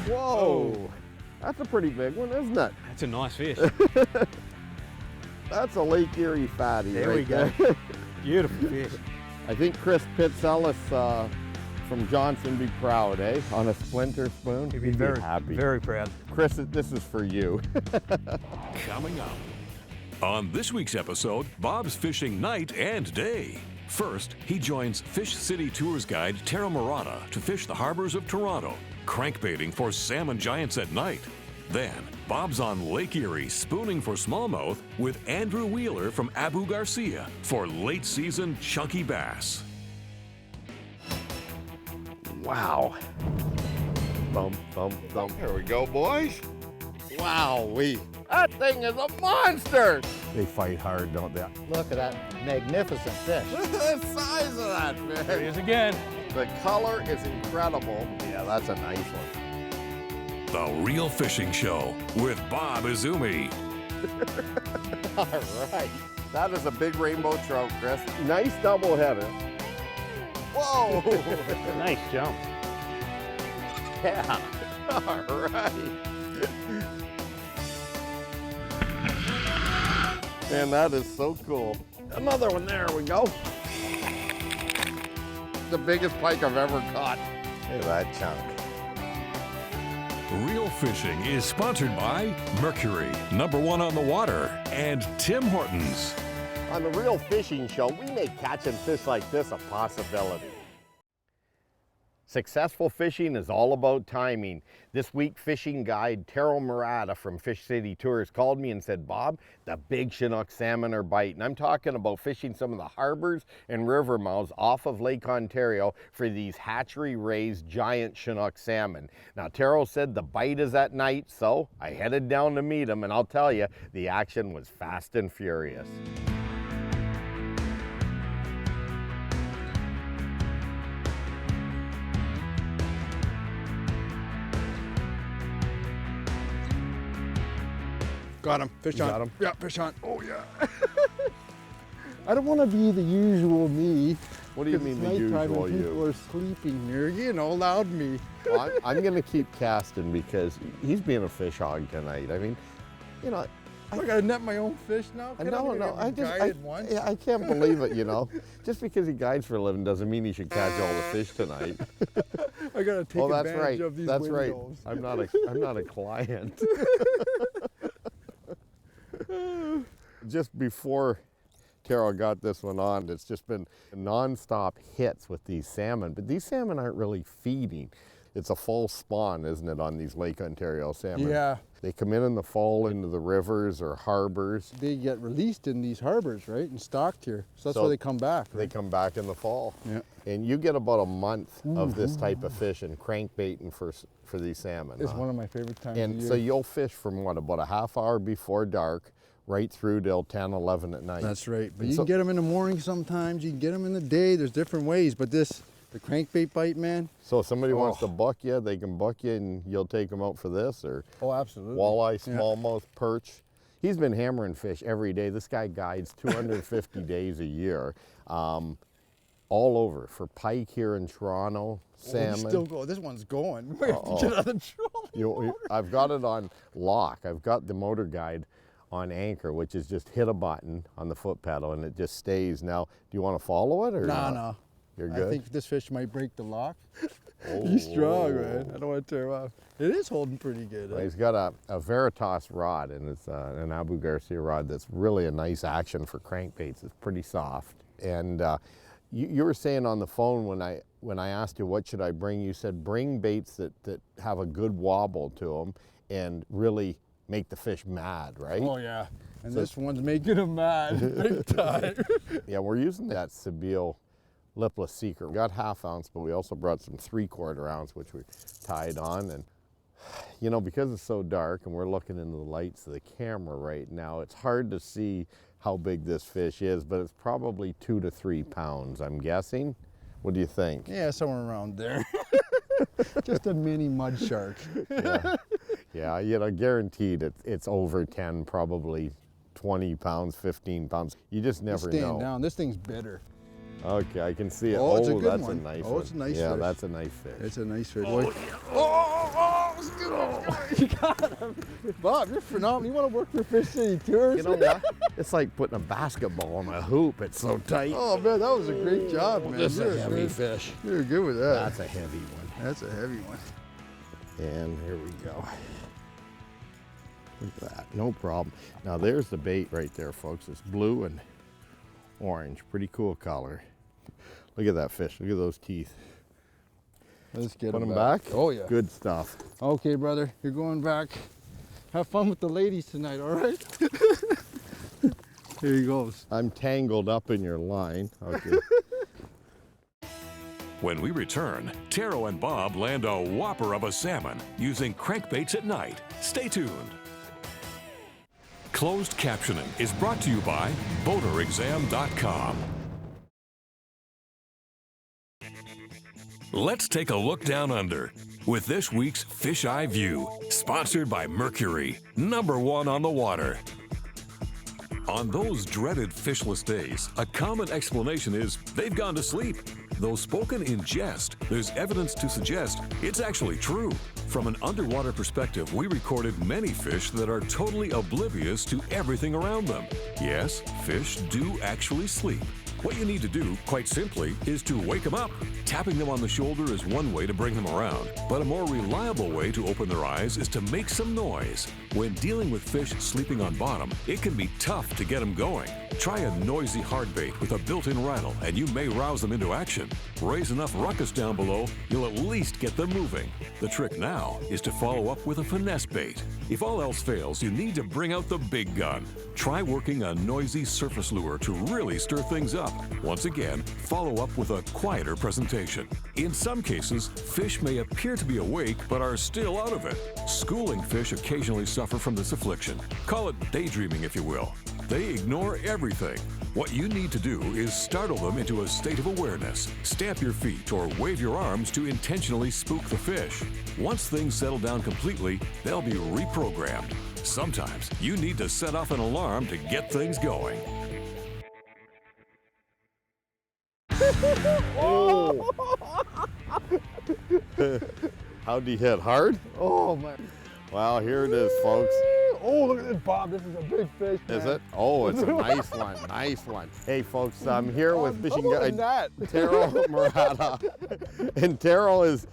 Whoa. That's a pretty big one, isn't it? That's a nice fish. That's a Lake Erie fatty. There right we go. there. Beautiful fish. I think Chris Pitzellis from Johnson be proud, eh? On a splinter spoon. He'd be very happy. Very proud. Chris, this is for you. Coming up on this week's episode, Bob's fishing night and day. First, he joins Fish City Tours guide Tara Murata to fish the harbors of Toronto, crankbaiting for salmon giants at night. Then, Bob's on Lake Erie spooning for smallmouth with Andrew Wheeler from Abu Garcia for late season chunky bass. Wow. Thump, thump, thump. Here we go, boys. Wow-wee. That thing is a monster. They fight hard, don't they? Look at that magnificent fish. Look at the size of that fish. There he is again. The color is incredible. Yeah, that's a nice one. The Real Fishing Show with Bob Izumi. All right. That is a big rainbow trout, Chris. Nice double header. Whoa. Nice jump. Yeah. All right. Man, that is so cool. Another one, there we go. The biggest pike I've ever caught. Look at that chunk. Real Fishing is sponsored by Mercury, #1 on the water, and Tim Hortons. On the Real Fishing Show, we make catching fish like this a possibility. Successful fishing is all about timing. This week, fishing guide Tara Murata from Fish City Tours called me and said, Bob, the big Chinook salmon are biting. I'm talking about fishing some of the harbors and river mouths off of Lake Ontario for these hatchery-raised giant Chinook salmon. Now, Tara said the bite is at night, so I headed down to meet him, and I'll tell you, the action was fast and furious. Got him. Fish on. Got him? Yeah, fish on. Oh, yeah. I don't want to be the usual me. What do you 'cause mean it's the nighttime usual and people you? are sleeping here, you know, loud me. Well, I'm going to keep casting because he's being a fish hog tonight. I mean, you know, I gotta net my own fish now? I can't believe it, you know. Just because he guides for a living doesn't mean he should catch all the fish tonight. I gotta take that's advantage right. of these That's windows. right. I'm not a client. Just before Tara got this one on, it's just been nonstop hits with these salmon, but these salmon aren't really feeding. It's a fall spawn, isn't it, on these Lake Ontario salmon? Yeah. They come in the fall into the rivers or harbors. They get released in these harbors, right, and stocked here. So that's So why they come back. They Right? come back in the fall. Yeah. And you get about a month of this type of fishing, crankbaiting for these salmon. It's huh? one of my favorite times And of year. so you'll fish from what, about a half hour before dark, right through till 10, 11 at night. That's right. But And you so- can get them in the morning sometimes. You can get them in the day. There's different ways. But the crankbait bite, man. So if somebody wants Oh. to buck you, they can buck you and you'll take them out for this, or Oh, absolutely. walleye, Yeah. smallmouth, perch. He's been hammering fish every day. This guy guides 250 days a year, all over for pike here in Toronto, salmon. Still go. This one's going. We have to get out of the troll. I've got it on lock. I've got the motor guide on anchor, which is just hit a button on the foot pedal and it just stays. Now, do you want to follow it or not? No. You're good? I think this fish might break the lock. Oh. He's strong, man. I don't want to tear him off. It is holding pretty good. Well, he's got a Veritas rod, and it's an Abu Garcia rod that's really a nice action for crankbaits. It's pretty soft. And you were saying on the phone when I asked you what should I bring, you said bring baits that have a good wobble to them and really make the fish mad, right? Oh, yeah. And So- this one's making him mad big time. Yeah, we're using that Sebile lipless seeker. We got half ounce, but we also brought some 3/4 ounce, which we tied on. And you know, because it's so dark and we're looking into the lights of the camera right now, it's hard to see how big this fish is, but it's probably 2 to 3 pounds, I'm guessing. What do you think? Yeah, somewhere around there. Just a mini mud shark. Yeah, you know, guaranteed it's over 10, probably 20 pounds, 15 pounds. You just never Stand know. down. This thing's bitter. Okay, I can see it. Oh, it's a good that's one. a nice Oh, one. it's a nice Yeah, fish. that's a nice fish. It's a nice fish. Oh, Oh, You got him. Bob, you're phenomenal. You want to work for Fish City Tours? You know what? It's like putting a basketball in a hoop. It's so tight. Oh, man, that was a great job, man. This is You're a heavy good. fish. You're good with that. That's a heavy one. That's a heavy one. And here we go. Look at that, no problem. Now there's the bait right there, folks. It's blue and orange, pretty cool color. Look at that fish, look at those teeth. Let's get Put him them back. Oh, yeah. Good stuff. Okay, brother, you're going back. Have fun with the ladies tonight, all right? Here he goes. I'm tangled up in your line. Okay. When we return, Taro and Bob land a whopper of a salmon using crankbaits at night. Stay tuned. Closed captioning is brought to you by BoaterExam.com. Let's take a look down under with this week's Fisheye View, sponsored by Mercury, #1 on the water. On those dreaded fishless days, a common explanation is they've gone to sleep. Though spoken in jest, there's evidence to suggest it's actually true. From an underwater perspective, we recorded many fish that are totally oblivious to everything around them. Yes, fish do actually sleep. What you need to do, quite simply, is to wake them up. Tapping them on the shoulder is one way to bring them around, but a more reliable way to open their eyes is to make some noise. When dealing with fish sleeping on bottom, it can be tough to get them going. Try a noisy hard bait with a built-in rattle and you may rouse them into action. Raise enough ruckus down below, you'll at least get them moving. The trick now is to follow up with a finesse bait. If all else fails, you need to bring out the big gun. Try working a noisy surface lure to really stir things up. Once again, follow up with a quieter presentation. In some cases, fish may appear to be awake but are still out of it. Schooling fish occasionally suffer from this affliction. Call it daydreaming if you will. They ignore everything. What you need to do is startle them into a state of awareness. Stamp your feet or wave your arms to intentionally spook the fish. Once things settle down completely, they'll be reprogrammed. Sometimes you need to set off an alarm to get things going. Oh. How'd he hit? Hard? Oh, my. Well, here it is, folks. Oh, look at this, Bob. This is a big fish, man. Is it? Oh, it's a nice one. Nice one. Hey, folks, I'm here with fishing guide Taro Murata. And Taro is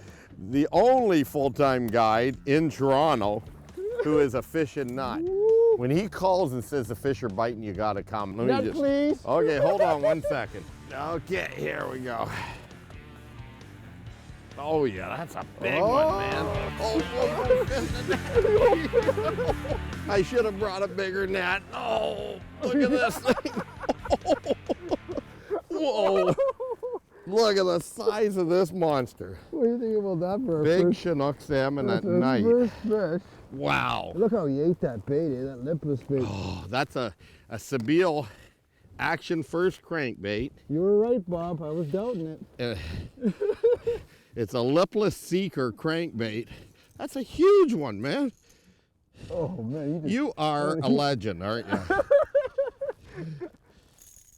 the only full-time guide in Toronto who is a fish and nut. When he calls and says the fish are biting, you gotta come. Let me please. Okay, hold on 1 second. Okay, here we go. Oh yeah, that's a big one, man. Oh, I should have brought a bigger net. Oh, look at this thing. Whoa. Look at the size of this monster. What do you think about that for a Big first, Chinook salmon at for a night. first fish? Wow. Look how he ate that bait, that lipless bait. Oh, that's a Sebile Action First crankbait. You were right, Bob. I was doubting it. It's a lipless seeker crankbait. That's a huge one, man. Oh, man. You are a legend, aren't you?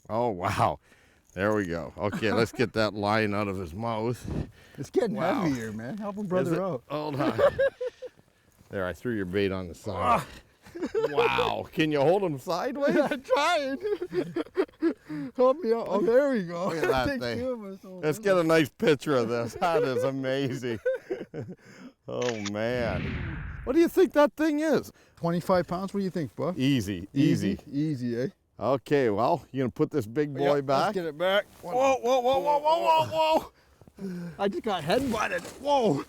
Oh, wow. There we go. Okay, let's get that line out of his mouth. It's getting Wow. heavier, man. Help a Is brother it? out. Hold on. There, I threw your bait on the side. Wow. Can you hold him sideways? I'm trying. Help me out. Oh, there we go. Look at that Takes thing. two of us. Oh, Let's get a nice picture of this. That is amazing. Oh, man. What do you think that thing is? 25 pounds. What do you think, Bob? Easy, easy. Easy, eh? Okay, well, you gonna put this big boy Yeah, back? Let's get it back. Whoa, whoa, whoa, whoa, whoa, whoa, whoa. I just got head butted. Whoa.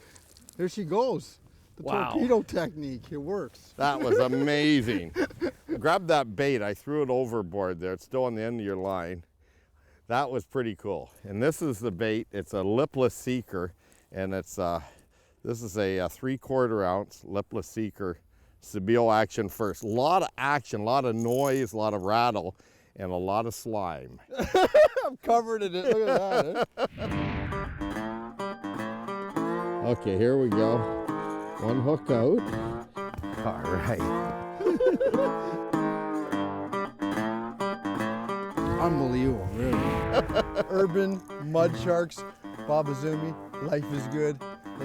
There she goes. The Wow. torpedo technique. It works. That was amazing. Grab that bait. I threw it overboard there. It's still on the end of your line. That was pretty cool. And this is the bait. It's a lipless seeker, and it's this is a 3/4 ounce lipless seeker, Sebile Action First. A lot of action, a lot of noise, a lot of rattle, and a lot of slime. I'm covered in it. Look at that. Okay, here we go. One hook out. All right. Unbelievable, really. Urban mud sharks, Bob Azumi, life is good.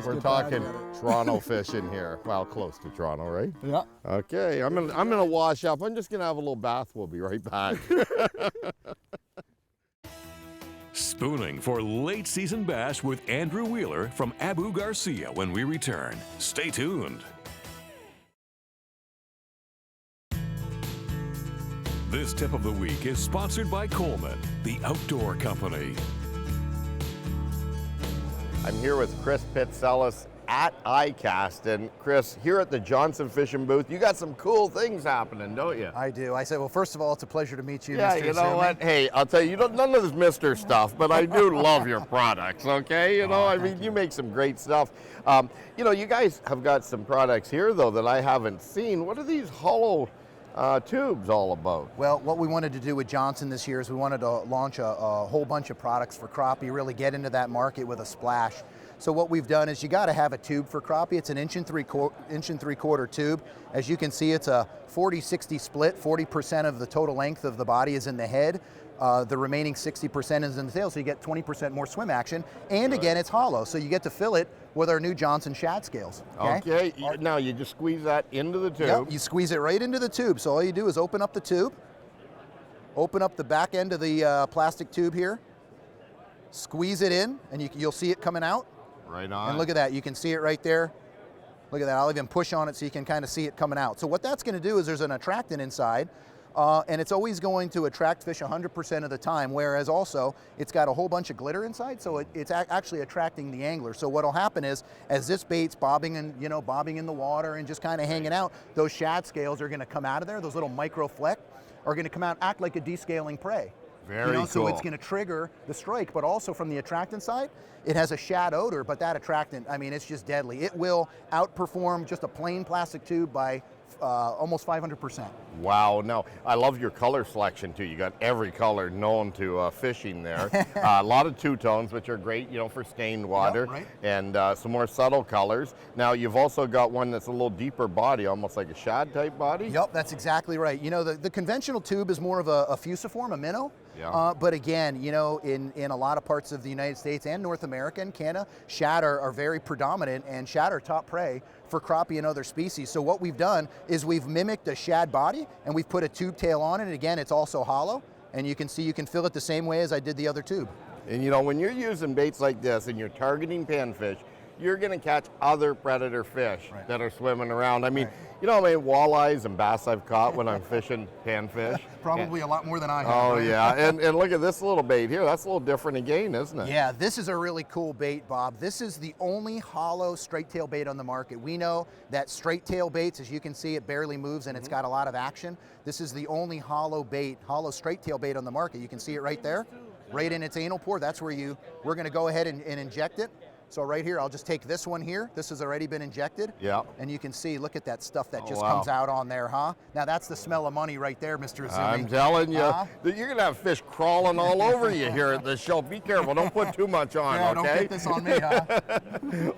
We're talking Toronto fishing here. Well, close to Toronto, right? Yeah. Okay, I'm gonna wash up. I'm just gonna have a little bath. We'll be right back. Spooning for late season bass with Andrew Wheeler from Abu Garcia when we return. Stay tuned. This tip of the week is sponsored by Coleman, the outdoor company. I'm here with Chris Pitzelis at iCast, and Chris, here at the Johnson Fishing booth, you got some cool things happening, don't you? I do. I said, well, first of all, it's a pleasure to meet you, Yeah, Mr. you know Zimmerman. what? Hey, I'll tell you, none of this Mr. stuff, but I do love your products, okay? You know, I mean, you make some great stuff. You know, you guys have got some products here, though, that I haven't seen. What are these hollow tubes all about? Well, what we wanted to do with Johnson this year is we wanted to launch a whole bunch of products for crappie, really get into that market with a splash. So what we've done is you got to have a tube for crappie. It's an inch and three quarter tube. As you can see, it's a 40-60 split. 40% of the total length of the body is in the head. The remaining 60% is in the tail, so you get 20% more swim action. And again, it's hollow, so you get to fill it with our new Johnson shad scales. Okay, now you just squeeze that into the tube. Yep, you squeeze it right into the tube. So all you do is open up the tube, open up the back end of the plastic tube here, squeeze it in, and you'll see it coming out. Right on. And look at that, you can see it right there. Look at that, I'll even push on it so you can kind of see it coming out. So what that's gonna do is there's an attractant inside, and it's always going to attract fish 100% of the time, whereas also it's got a whole bunch of glitter inside, so it's actually attracting the angler. So what'll happen is, as this bait's bobbing in the water and just kind of hanging out, those shad scales are gonna come out of there, those little micro fleck are gonna come out, act like a descaling prey. Very cool. So it's going to trigger the strike, but also from the attractant side, it has a shad odor, but that attractant, I mean, it's just deadly. It will outperform just a plain plastic tube by almost 500%. Wow, no, I love your color selection too. You got every color known to fishing there. A lot of two-tones, which are great, you know, for stained water, Yep, right. and some more subtle colors. Now, you've also got one that's a little deeper body, almost like a shad type body. Yep, that's exactly right. You know, the conventional tube is more of a fusiform, a minnow. Yeah. But again, you know, in a lot of parts of the United States and North America and Canada, shad are very predominant, and shad are top prey for crappie and other species. So what we've done is we've mimicked a shad body, and we've put a tube tail on it. Again, it's also hollow, and you can see you can fill it the same way as I did the other tube. And you know, when you're using baits like this and you're targeting panfish, you're gonna catch other predator fish that are swimming around. I mean, you know how many walleyes and bass I've caught when I'm fishing panfish? Probably a lot more than I have. Oh right? yeah, and look at this little bait here. That's a little different again, isn't it? Yeah, this is a really cool bait, Bob. This is the only hollow straight tail bait on the market. We know that straight tail baits, as you can see, it barely moves and it's got a lot of action. This is the only hollow bait, hollow straight tail bait on the market. You can see it right there, right in its anal pore. That's where we're gonna go ahead and inject it. So right here, I'll just take this one here. This has already been injected. Yeah. And you can see, look at that stuff that just wow. comes out on there, huh? Now that's the smell of money right there, Mr. Zumi. I'm telling you, Uh-huh. that you're gonna have fish crawling all over you here at the show. Be careful, don't put too much on, Yeah, okay? don't get this on me, huh?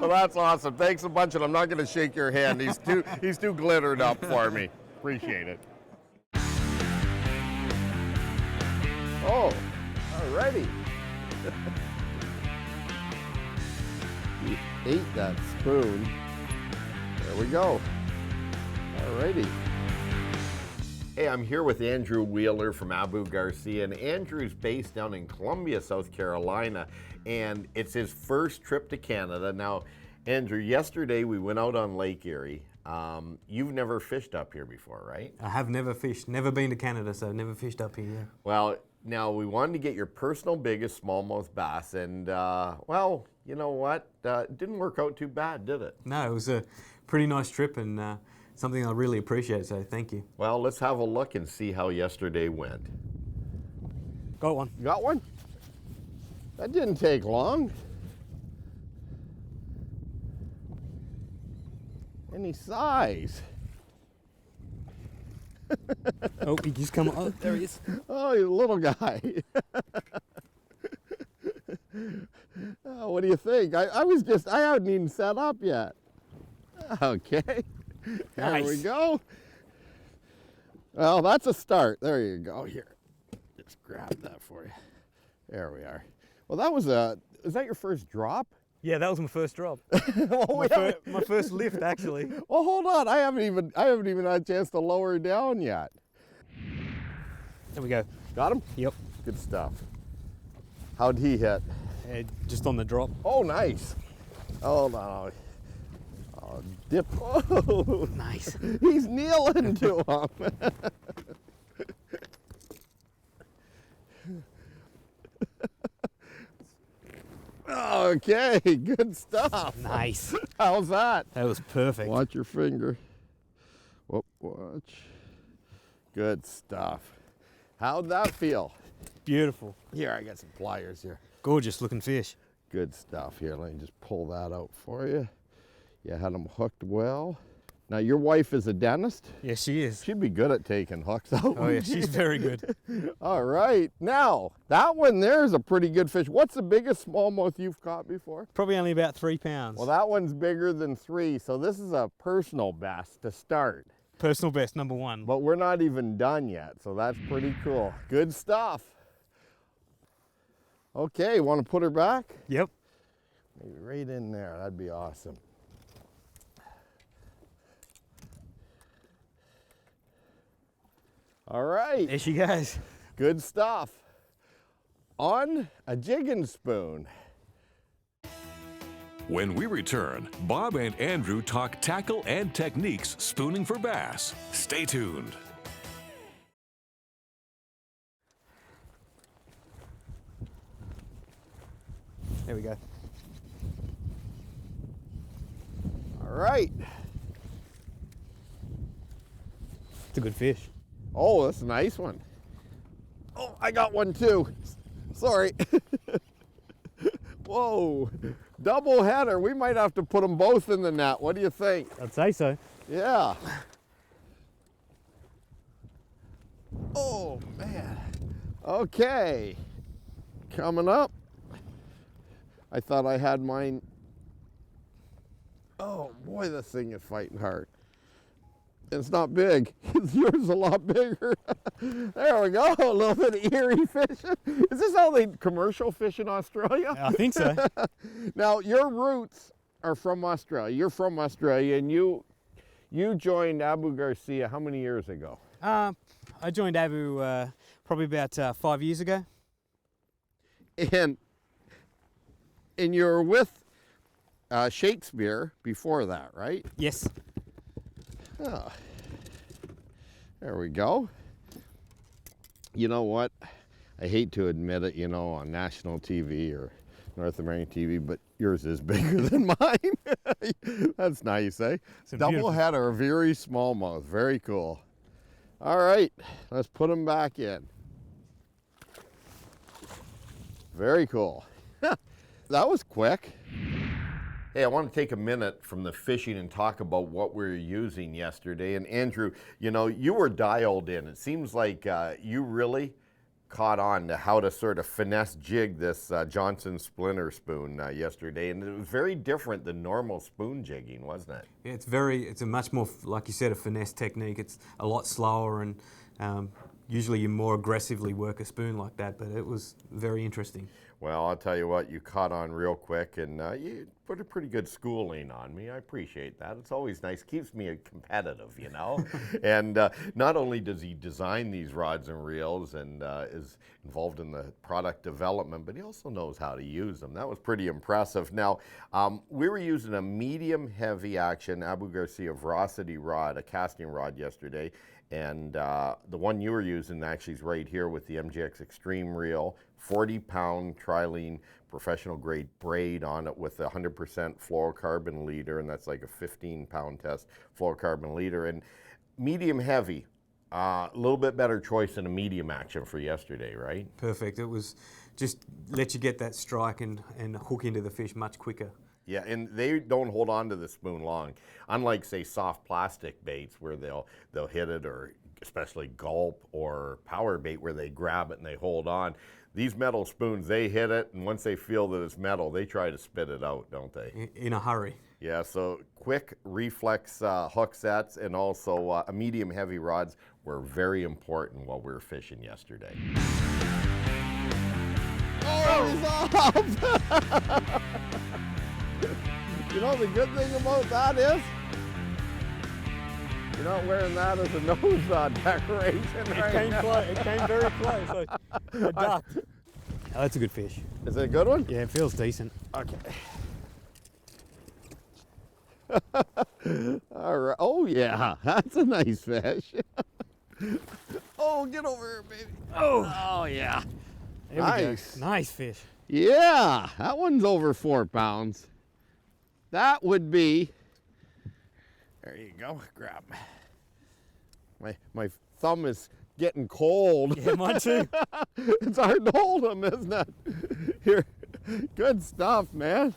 Well, that's awesome. Thanks a bunch, and I'm not gonna shake your hand. He's too glittered up for me. Appreciate it. Oh, alrighty. You ate that spoon. There we go. Alrighty. Hey, I'm here with Andrew Wheeler from Abu Garcia, and Andrew's based down in Columbia, South Carolina, and it's his first trip to Canada. Now, Andrew, yesterday we went out on Lake Erie. You've never fished up here before, right? I have never fished, never been to Canada, so I've never fished up here. Yeah. Well, now we wanted to get your personal biggest smallmouth bass, and well, you know what? It didn't work out too bad, did it? No, it was a pretty nice trip and something I really appreciate, so thank you. Well, let's have a look and see how yesterday went. Got one. You got one? That didn't take long. Any size? Oh, he just come up. There he is. Oh, he's a little guy. Oh, what do you think? I haven't even set up yet. Okay. There we Nice. go. Well, that's a start. There you go. Here, just grab that for you. There we are. Well, is that your first drop? Yeah, that was my first drop. Oh, My first lift, actually. well, hold on. I haven't even had a chance to lower down yet. There we go. Got him? Yep. Good stuff. How'd he hit? Just on the drop. Oh, nice. Oh, no. Oh, dip. Oh, Nice. he's kneeling to him. Okay, good stuff. Nice. How's that? That was perfect. Watch your finger. Whoop, watch. Good stuff. How'd that feel? Beautiful. Here, I got some pliers here. Gorgeous looking fish. Good stuff. Here, let me just pull that out for you. You had them hooked well. Now, your wife is a dentist. Yes, she is. She'd be good at taking hooks out. Oh yeah, she's very good. All right. Now, that one there is a pretty good fish. What's the biggest smallmouth you've caught before? Probably only about 3 pounds. Well, that one's bigger than 3, so this is a personal best to start. Personal best, #1. But we're not even done yet, so that's pretty cool. Good stuff. Okay, want to put her back? Yep. Maybe right in there. That'd be awesome. All right. There she goes. Good stuff. On a jigging spoon. When we return, Bob and Andrew talk tackle and techniques spooning for bass. Stay tuned. There we go. All right. It's a good fish. Oh, that's a nice one. Oh, I got one too. Sorry. Whoa, double header. We might have to put them both in the net. What do you think? I'd say so. Yeah. Oh, man. Okay. Coming up. I thought I had mine. Oh, boy, this thing is fighting hard. It's not big. Yours is a lot bigger. There we go. A little bit of eerie fishing. Is this how they commercial fish in Australia? I think so. Now, your roots are from Australia. You're from Australia, and you joined Abu Garcia how many years ago? I joined Abu probably about 5 years ago. And you were with Shakespeare before that, right? Yes. Oh, there we go. You know what? I hate to admit it, you know, on national TV or North American TV, but yours is bigger than mine. That's nice, eh? Double header, very smallmouth, very cool. All right, let's put them back in. Very cool. That was quick. Hey, I want to take a minute from the fishing and talk about what we were using yesterday. And Andrew, you know, you were dialed in. It seems like you really caught on to how to sort of finesse jig this Johnson splinter spoon yesterday. And it was very different than normal spoon jigging, wasn't it? Yeah, it's a much more, like you said, a finesse technique. It's a lot slower, and usually you more aggressively work a spoon like that, but it was very interesting. Well, I'll tell you what, you caught on real quick, and you put a pretty good schooling on me. I appreciate that. It's always nice. Keeps me competitive, you know. And not only does he design these rods and reels and is involved in the product development, but he also knows how to use them. That was pretty impressive. Now, we were using a medium heavy action Abu Garcia Veracity rod, a casting rod yesterday. And the one you were using actually is right here with the MGX Extreme reel, 40-pound trilene professional grade braid on it with a 100% fluorocarbon leader, and that's like a 15-pound test fluorocarbon leader. And medium heavy, a little bit better choice than a medium action for yesterday, right? Perfect. It was just let you get that strike and hook into the fish much quicker. Yeah, and they don't hold on to the spoon long. Unlike, say, soft plastic baits where they'll hit it, or especially gulp or power bait where they grab it and they hold on. These metal spoons, they hit it, and once they feel that it's metal, they try to spit it out, don't they? In a hurry. Yeah, so quick reflex hook sets and also a medium heavy rods were very important while we were fishing yesterday. Oh, he's off! You know the good thing about that is you're not wearing that as a nose decoration right now. It came very close. I ducked. Oh, that's a good fish. Is it a good one? Yeah, it feels decent. Okay. All right. Oh yeah, that's a nice fish. Oh, get over here, baby. Oh yeah. There Nice. we go. Nice fish. Yeah, that one's over 4 pounds. That would be. There you go. Grab. My thumb is getting cold. Yeah, mine too. It's hard to hold them, isn't it? Here, good stuff, man.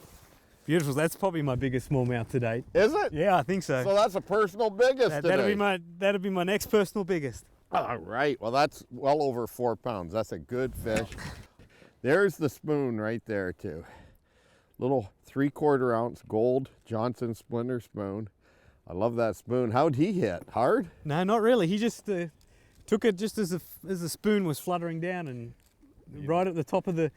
Beautiful. That's probably my biggest smallmouth to date. Is it? Yeah, I think so. So that's a personal biggest That'll today. be my next personal biggest. All right. Well, that's well over 4 pounds. That's a good fish. There's the spoon right there too. Little 3/4 ounce gold Johnson Splinter spoon. I love that spoon. How'd he hit? Hard? No, not really. He just took it just as the spoon was fluttering down and right at the top of the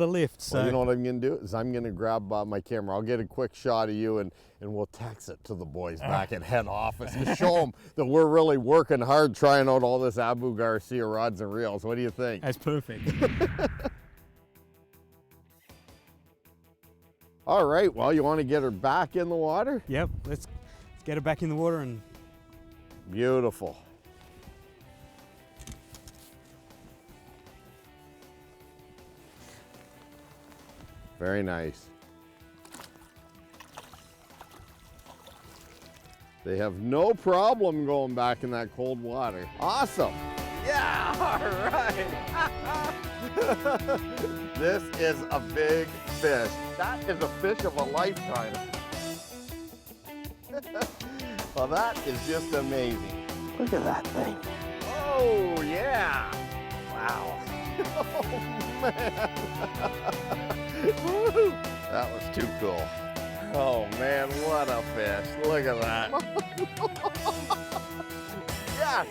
lift. So Well, you know what I'm gonna do is I'm gonna grab my camera. I'll get a quick shot of you and we'll text it to the boys back at head office to show them that we're really working hard trying out all this Abu Garcia rods and reels. What do you think? that's perfect. All right. Well, you want to get her back in the water? Yep. Let's get her back in the water and Beautiful. Very nice. They have no problem going back in that cold water. Awesome. Yeah, all right. This is a big fish. That is a fish of a lifetime. Well, that is just amazing. Look at that thing. Oh, yeah. Wow. Oh, man. Woo. That was too cool. Oh, man, what a fish. Look at that. Yes.